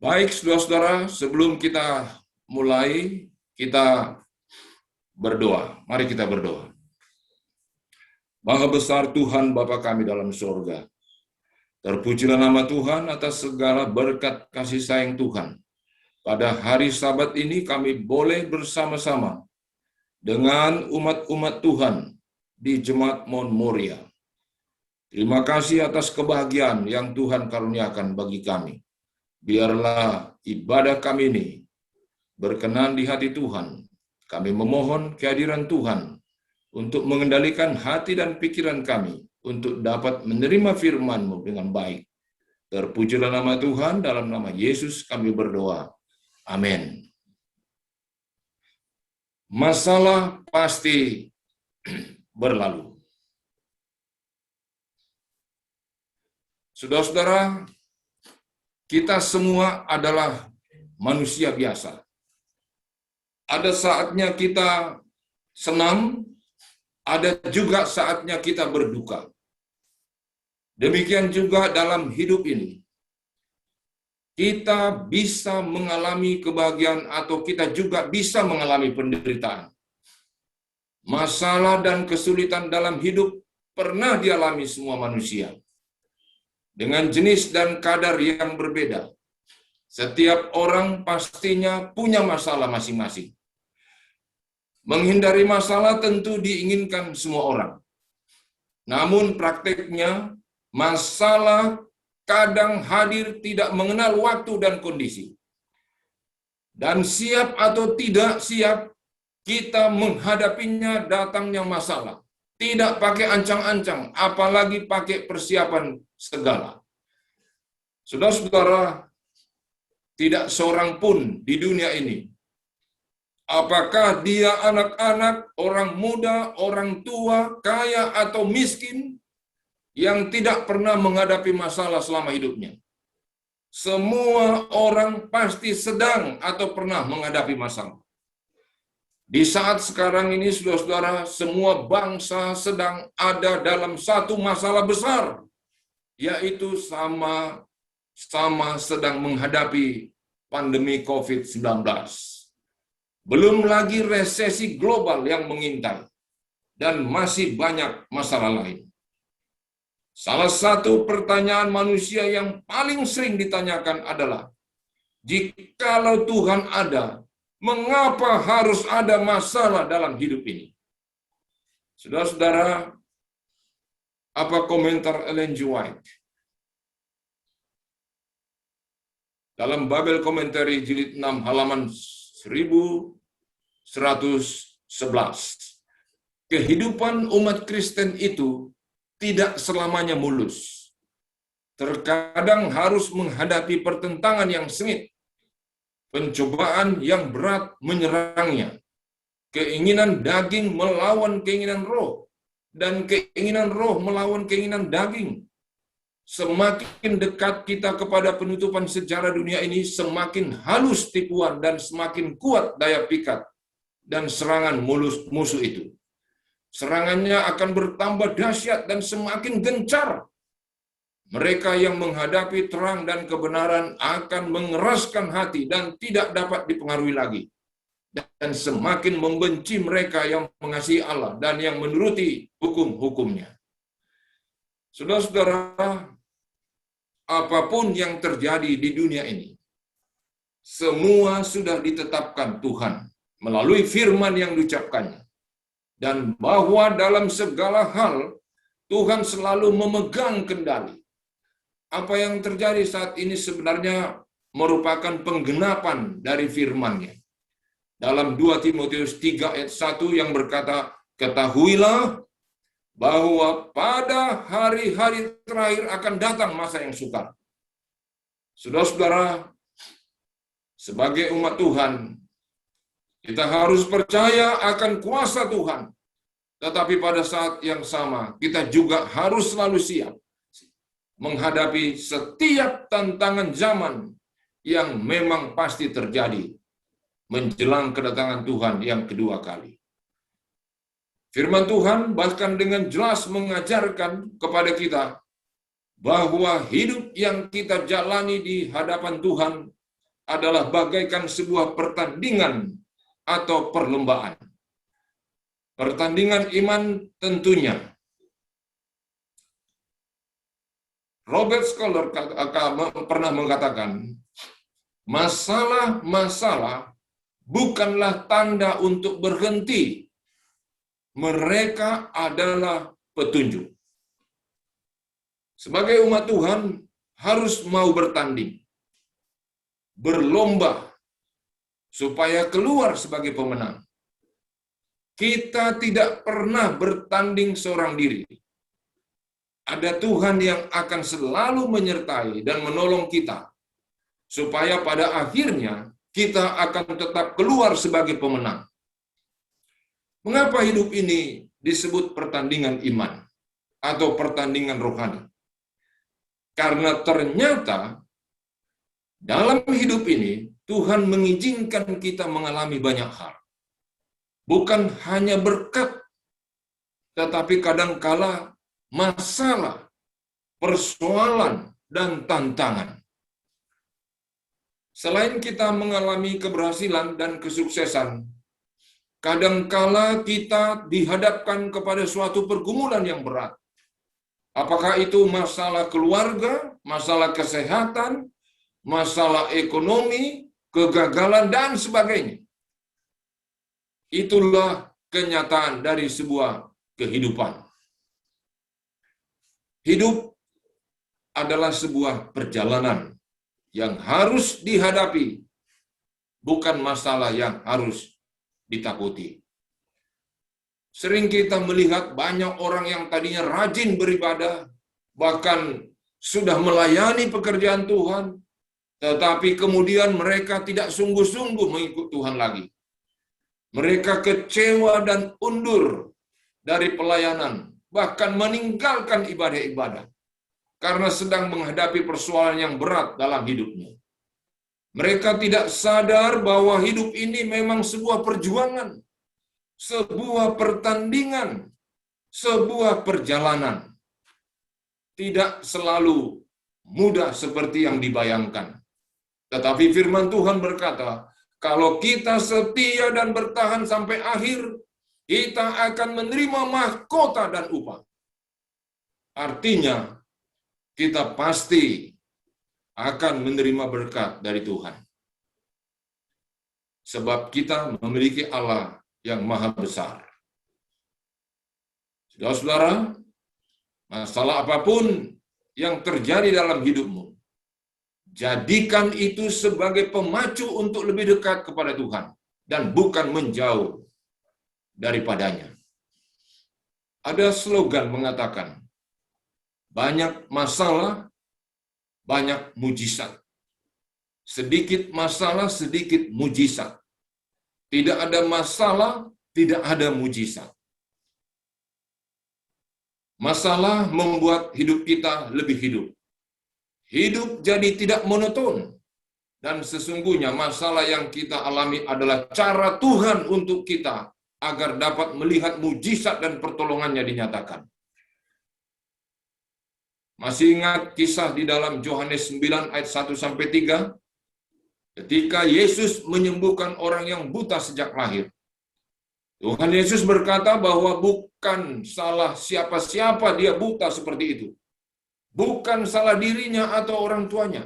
Baik, saudara-saudara, sebelum kita mulai, kita berdoa. Mari kita berdoa. Maha besar Tuhan Bapa kami dalam surga. Terpujilah nama Tuhan atas segala berkat kasih sayang Tuhan. Pada hari Sabat ini kami boleh bersama-sama dengan umat-umat Tuhan di Jemaat Mount Moria. Terima kasih atas kebahagiaan yang Tuhan karuniakan bagi kami. Biarlah ibadah kami ini berkenan di hati Tuhan. Kami memohon kehadiran Tuhan untuk mengendalikan hati dan pikiran kami untuk dapat menerima firman-Mu dengan baik. Terpujilah nama Tuhan, dalam nama Yesus kami berdoa. Amin. Masalah pasti berlalu. Saudara-saudara, kita semua adalah manusia biasa. Ada saatnya kita senang, ada juga saatnya kita berduka. Demikian juga dalam hidup ini. Kita bisa mengalami kebahagiaan atau kita juga bisa mengalami penderitaan. Masalah dan kesulitan dalam hidup pernah dialami semua manusia. Dengan jenis dan kadar yang berbeda. Setiap orang pastinya punya masalah masing-masing. Menghindari masalah tentu diinginkan semua orang. Namun prakteknya, masalah kadang hadir tidak mengenal waktu dan kondisi. Dan siap atau tidak siap, kita menghadapinya datangnya masalah. Tidak pakai ancang-ancang, apalagi pakai persiapan segala. Saudara-saudara, tidak seorang pun di dunia ini, apakah dia anak-anak, orang muda, orang tua, kaya atau miskin, yang tidak pernah menghadapi masalah selama hidupnya. Semua orang pasti sedang atau pernah menghadapi masalah. Di saat sekarang ini, saudara-saudara, semua bangsa sedang ada dalam satu masalah besar, yaitu sama sedang menghadapi pandemi COVID-19. Belum lagi resesi global yang mengintai, dan masih banyak masalah lain. Salah satu pertanyaan manusia yang paling sering ditanyakan adalah, jikalau Tuhan ada, mengapa harus ada masalah dalam hidup ini? Saudara-saudara, apa komentar Ellen G. White? Dalam Babel Commentary jilid 6 halaman 1111. Kehidupan umat Kristen itu tidak selamanya mulus. Terkadang harus menghadapi pertentangan yang sengit, pencobaan yang berat menyerangnya, keinginan daging melawan keinginan roh, dan keinginan roh melawan keinginan daging. Semakin dekat kita kepada penutupan sejarah dunia ini, semakin halus tipuan dan semakin kuat daya pikat dan serangan musuh itu. Serangannya akan bertambah dahsyat dan semakin gencar. Mereka yang menghadapi terang dan kebenaran akan mengeraskan hati dan tidak dapat dipengaruhi lagi. Dan semakin membenci mereka yang mengasihi Allah dan yang menuruti hukum-hukumnya. Saudara-saudara, apapun yang terjadi di dunia ini, semua sudah ditetapkan Tuhan melalui firman yang diucapkannya. Dan bahwa dalam segala hal, Tuhan selalu memegang kendali. Apa yang terjadi saat ini sebenarnya merupakan penggenapan dari firman-Nya. Dalam 2 Timotius 3 ayat 1 yang berkata, ketahuilah bahwa pada hari-hari terakhir akan datang masa yang sukar. Saudara-saudara, sebagai umat Tuhan, kita harus percaya akan kuasa Tuhan. Tetapi pada saat yang sama, kita juga harus selalu siap menghadapi setiap tantangan zaman yang memang pasti terjadi menjelang kedatangan Tuhan yang kedua kali. Firman Tuhan bahkan dengan jelas mengajarkan kepada kita bahwa hidup yang kita jalani di hadapan Tuhan adalah bagaikan sebuah pertandingan atau perlombaan. Pertandingan iman tentunya. Robert Scholar pernah mengatakan, masalah-masalah bukanlah tanda untuk berhenti. Mereka adalah petunjuk. Sebagai umat Tuhan, harus mau bertanding, berlomba, supaya keluar sebagai pemenang. Kita tidak pernah bertanding seorang diri. Ada Tuhan yang akan selalu menyertai dan menolong kita, supaya pada akhirnya kita akan tetap keluar sebagai pemenang. Mengapa hidup ini disebut pertandingan iman atau pertandingan rohani? Karena ternyata dalam hidup ini Tuhan mengizinkan kita mengalami banyak hal. Bukan hanya berkat, tetapi kadangkala masalah, persoalan, dan tantangan. Selain kita mengalami keberhasilan dan kesuksesan, kadangkala kita dihadapkan kepada suatu pergumulan yang berat. Apakah itu masalah keluarga, masalah kesehatan, masalah ekonomi, kegagalan, dan sebagainya. Itulah kenyataan dari sebuah kehidupan. Hidup adalah sebuah perjalanan yang harus dihadapi, bukan masalah yang harus ditakuti. Sering kita melihat banyak orang yang tadinya rajin beribadah, bahkan sudah melayani pekerjaan Tuhan, tetapi kemudian mereka tidak sungguh-sungguh mengikut Tuhan lagi. Mereka kecewa dan undur dari pelayanan, bahkan meninggalkan ibadah-ibadah, karena sedang menghadapi persoalan yang berat dalam hidupnya. Mereka tidak sadar bahwa hidup ini memang sebuah perjuangan, sebuah pertandingan, sebuah perjalanan. Tidak selalu mudah seperti yang dibayangkan. Tetapi firman Tuhan berkata, kalau kita setia dan bertahan sampai akhir, kita akan menerima mahkota dan upah. Artinya, kita pasti akan menerima berkat dari Tuhan. Sebab kita memiliki Allah yang maha besar. Saudara-saudara, masalah apapun yang terjadi dalam hidupmu, jadikan itu sebagai pemacu untuk lebih dekat kepada Tuhan dan bukan menjauh daripadanya. Ada slogan mengatakan, banyak masalah, banyak mujizat. Sedikit masalah, sedikit mujizat. Tidak ada masalah, tidak ada mujizat. Masalah membuat hidup kita lebih hidup. Hidup jadi tidak monoton. Dan sesungguhnya masalah yang kita alami adalah cara Tuhan untuk kita agar dapat melihat mujizat dan pertolongannya dinyatakan. Masih ingat kisah di dalam Yohanes 9 ayat 1-3? Ketika Yesus menyembuhkan orang yang buta sejak lahir. Tuhan Yesus berkata bahwa bukan salah siapa-siapa dia buta seperti itu. Bukan salah dirinya atau orang tuanya.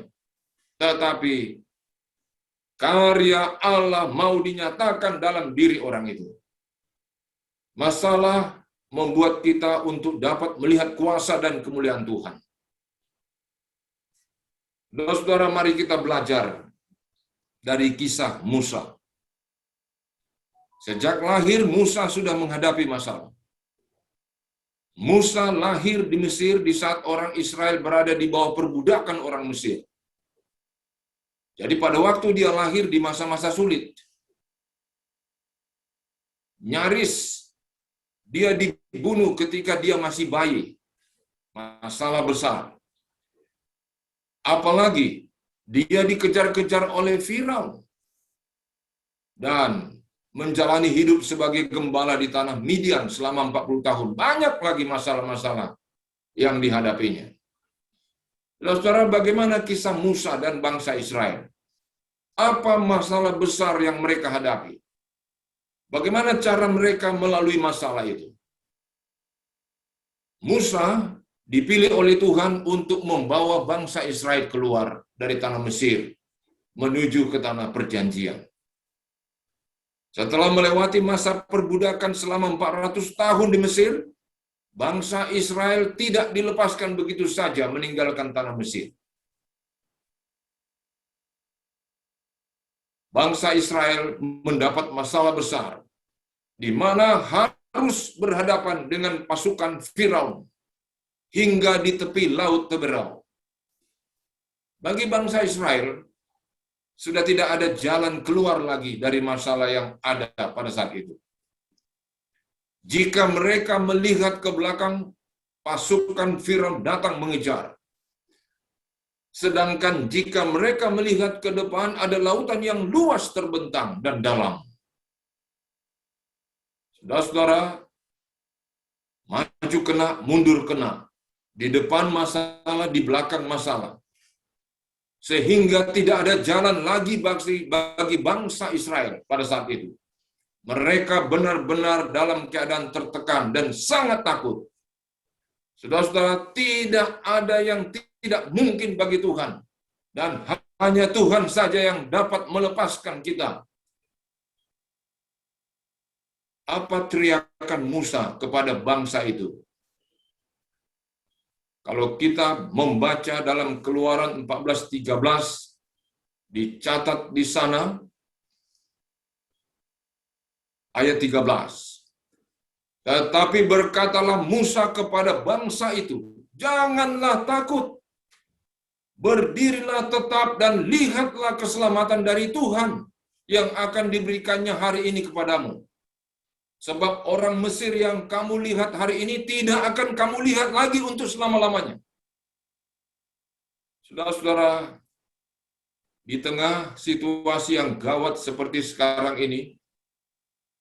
Tetapi karya Allah mau dinyatakan dalam diri orang itu. Masalah membuat kita untuk dapat melihat kuasa dan kemuliaan Tuhan. Saudara, mari kita belajar dari kisah Musa. Sejak lahir, Musa sudah menghadapi masalah. Musa lahir di Mesir di saat orang Israel berada di bawah perbudakan orang Mesir. Jadi pada waktu dia lahir di masa-masa sulit, nyaris dia dibunuh ketika dia masih bayi. Masalah besar. Apalagi dia dikejar-kejar oleh Firaun dan menjalani hidup sebagai gembala di tanah Midian selama 40 tahun. Banyak lagi masalah-masalah yang dihadapinya. Saudara, bagaimana kisah Musa dan bangsa Israel? apa masalah besar yang mereka hadapi. Bagaimana cara mereka melalui masalah itu? Musa dipilih oleh Tuhan untuk membawa bangsa Israel keluar dari tanah Mesir menuju ke tanah perjanjian. Setelah melewati masa perbudakan selama 400 tahun di Mesir, bangsa Israel tidak dilepaskan begitu saja meninggalkan tanah Mesir. Bangsa Israel mendapat masalah besar, di mana harus berhadapan dengan pasukan Firaun hingga di tepi Laut Teberau. Bagi bangsa Israel, sudah tidak ada jalan keluar lagi dari masalah yang ada pada saat itu. Jika mereka melihat ke belakang, pasukan Firaun datang mengejar. Sedangkan jika mereka melihat ke depan, ada lautan yang luas terbentang dan dalam. Saudara-saudara, maju kena, mundur kena. Di depan masalah, di belakang masalah. Sehingga tidak ada jalan lagi bagi bangsa Israel pada saat itu. Mereka benar-benar dalam keadaan tertekan dan sangat takut. Saudara-saudara, tidak ada yang tidak mungkin bagi Tuhan. Dan hanya Tuhan saja yang dapat melepaskan kita. Apa teriakan Musa kepada bangsa itu? Kalau kita membaca dalam Keluaran 14:13, dicatat di sana, ayat 13. Tetapi berkatalah Musa kepada bangsa itu, janganlah takut, berdirilah tetap dan lihatlah keselamatan dari Tuhan yang akan diberikannya hari ini kepadamu. Sebab orang Mesir yang kamu lihat hari ini tidak akan kamu lihat lagi untuk selama-lamanya. Saudara-saudara, di tengah situasi yang gawat seperti sekarang ini,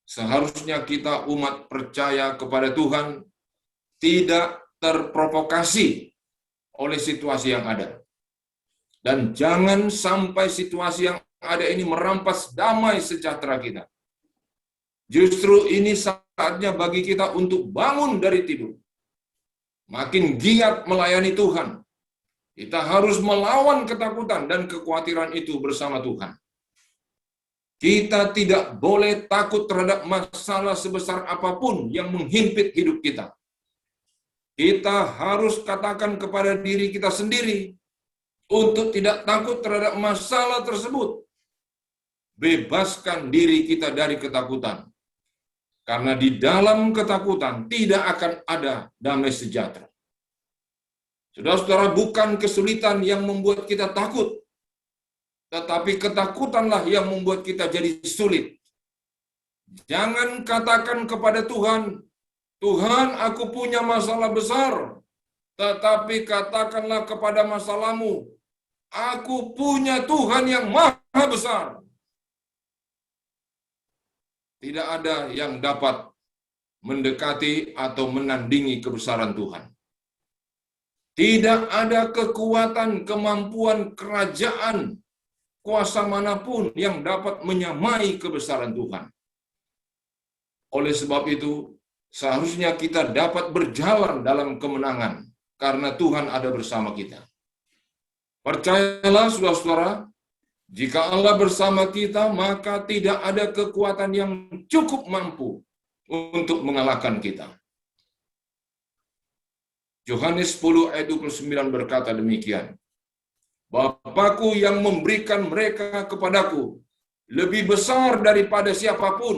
seharusnya kita umat percaya kepada Tuhan tidak terprovokasi oleh situasi yang ada. Dan jangan sampai situasi yang ada ini merampas damai sejahtera kita. Justru ini saatnya bagi kita untuk bangun dari tidur. Makin giat melayani Tuhan. Kita harus melawan ketakutan dan kekhawatiran itu bersama Tuhan. Kita tidak boleh takut terhadap masalah sebesar apapun yang menghimpit hidup kita. Kita harus katakan kepada diri kita sendiri untuk tidak takut terhadap masalah tersebut. Bebaskan diri kita dari ketakutan. Karena di dalam ketakutan tidak akan ada damai sejahtera. Saudara-saudara, bukan kesulitan yang membuat kita takut, tetapi ketakutanlah yang membuat kita jadi sulit. Jangan katakan kepada Tuhan, Tuhan, aku punya masalah besar. Tetapi katakanlah kepada masalahmu, aku punya Tuhan yang maha besar. Tidak ada yang dapat mendekati atau menandingi kebesaran Tuhan. Tidak ada kekuatan, kemampuan, kerajaan, kuasa manapun yang dapat menyamai kebesaran Tuhan. Oleh sebab itu, seharusnya kita dapat berjalan dalam kemenangan, karena Tuhan ada bersama kita. Percayalah, saudara-saudara, jika Allah bersama kita, maka tidak ada kekuatan yang cukup mampu untuk mengalahkan kita. Yohanes 10 ayat 29 berkata demikian, Bapa-Ku yang memberikan mereka kepadaku lebih besar daripada siapapun,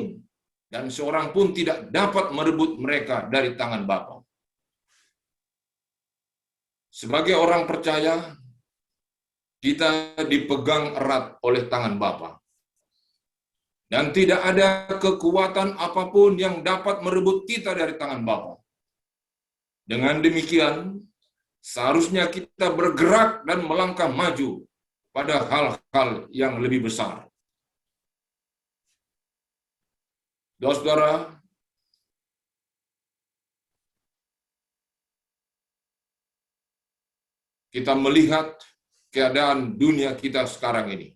dan seorang pun tidak dapat merebut mereka dari tangan Bapa. Sebagai orang percaya, kita dipegang erat oleh tangan Bapa. Dan tidak ada kekuatan apapun yang dapat merebut kita dari tangan Bapa. Dengan demikian, seharusnya kita bergerak dan melangkah maju pada hal-hal yang lebih besar. Saudara, kita melihat keadaan dunia kita sekarang ini.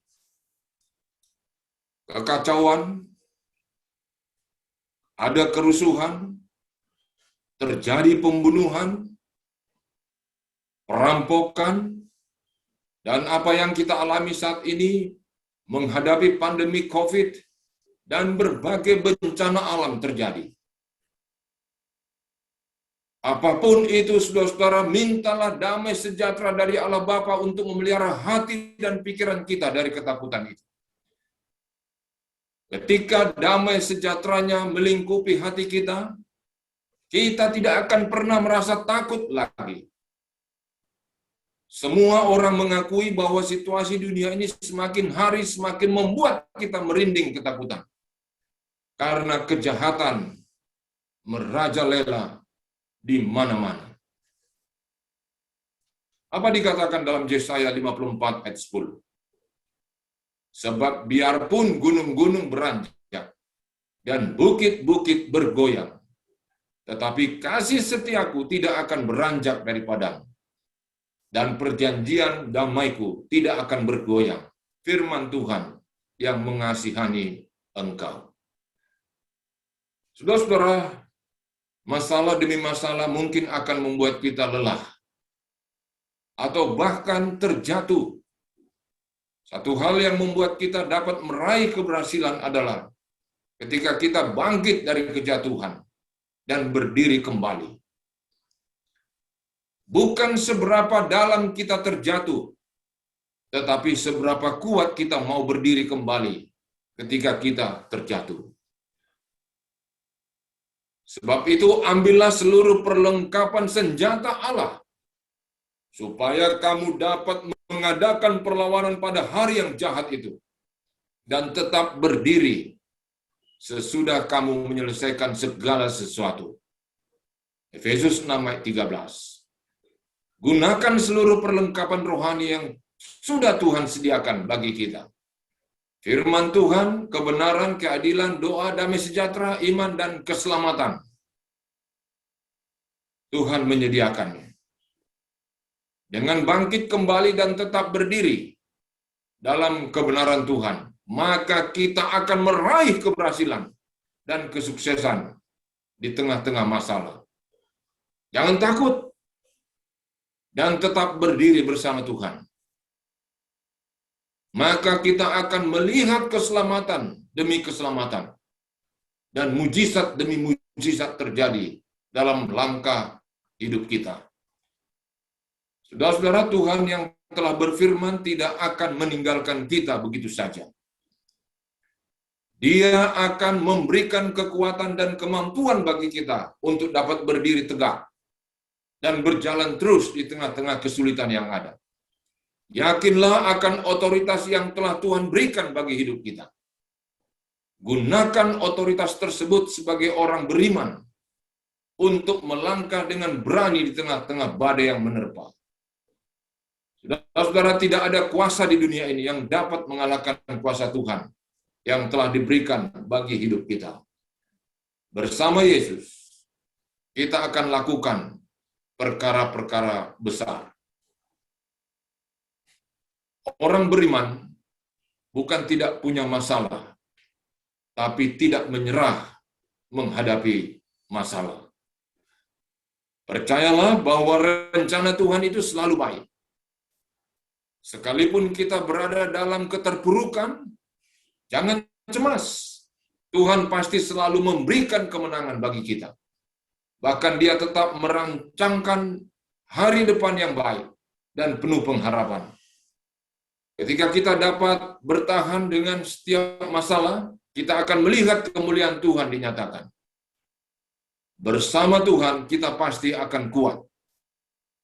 kekacauan, ada kerusuhan, terjadi pembunuhan, perampokan, dan apa yang kita alami saat ini menghadapi pandemi COVID dan berbagai bencana alam terjadi. Apapun itu, saudara-saudara, mintalah damai sejahtera dari Allah Bapa untuk memelihara hati dan pikiran kita dari ketakutan itu. Ketika damai sejahteranya melingkupi hati kita, kita tidak akan pernah merasa takut lagi. Semua orang mengakui bahwa situasi dunia ini semakin hari semakin membuat kita merinding ketakutan. Karena kejahatan merajalela di mana-mana. Apa dikatakan dalam Yesaya 54 ayat 10? Sebab biarpun gunung-gunung beranjak dan bukit-bukit bergoyang, tetapi kasih setiaku tidak akan beranjak daripadamu, dan perjanjian damaiku tidak akan bergoyang. Firman Tuhan yang mengasihani engkau. Saudara-saudara, masalah demi masalah mungkin akan membuat kita lelah, atau bahkan terjatuh. Satu hal yang membuat kita dapat meraih keberhasilan adalah ketika kita bangkit dari kejatuhan dan berdiri kembali. Bukan seberapa dalam kita terjatuh, tetapi seberapa kuat kita mau berdiri kembali ketika kita terjatuh. Sebab itu, ambillah seluruh perlengkapan senjata Allah, supaya kamu dapat mengadakan perlawanan pada hari yang jahat itu, dan tetap berdiri sesudah kamu menyelesaikan segala sesuatu. Efesus 6 ayat 13. Gunakan seluruh perlengkapan rohani yang sudah Tuhan sediakan bagi kita. Firman Tuhan, kebenaran, keadilan, doa, damai sejahtera, iman, dan keselamatan. Tuhan menyediakannya. Dengan bangkit kembali dan tetap berdiri dalam kebenaran Tuhan, maka kita akan meraih keberhasilan dan kesuksesan di tengah-tengah masalah. Jangan takut dan tetap berdiri bersama Tuhan. Maka kita akan melihat keselamatan demi keselamatan dan mujizat demi mujizat terjadi dalam langkah hidup kita. Saudara-saudara, Tuhan yang telah berfirman tidak akan meninggalkan kita begitu saja. Dia akan memberikan kekuatan dan kemampuan bagi kita untuk dapat berdiri tegak dan berjalan terus di tengah-tengah kesulitan yang ada. Yakinlah akan otoritas yang telah Tuhan berikan bagi hidup kita. Gunakan otoritas tersebut sebagai orang beriman untuk melangkah dengan berani di tengah-tengah badai yang menerpa. Saudara-saudara, tidak ada kuasa di dunia ini yang dapat mengalahkan kuasa Tuhan yang telah diberikan bagi hidup kita. Bersama Yesus, kita akan lakukan perkara-perkara besar. Orang beriman bukan tidak punya masalah, tapi tidak menyerah menghadapi masalah. Percayalah bahwa rencana Tuhan itu selalu baik. Sekalipun kita berada dalam keterpurukan, jangan cemas. Tuhan pasti selalu memberikan kemenangan bagi kita. Bahkan Dia tetap merancangkan hari depan yang baik dan penuh pengharapan. Ketika kita dapat bertahan dengan setiap masalah, kita akan melihat kemuliaan Tuhan dinyatakan. Bersama Tuhan, kita pasti akan kuat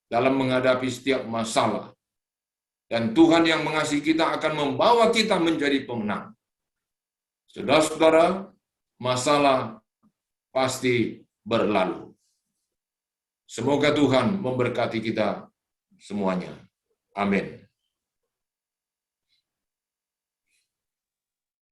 dalam menghadapi setiap masalah. Dan Tuhan yang mengasihi kita akan membawa kita menjadi pemenang. Saudara-saudara, masalah pasti berlalu. Semoga Tuhan memberkati kita semuanya. Amin.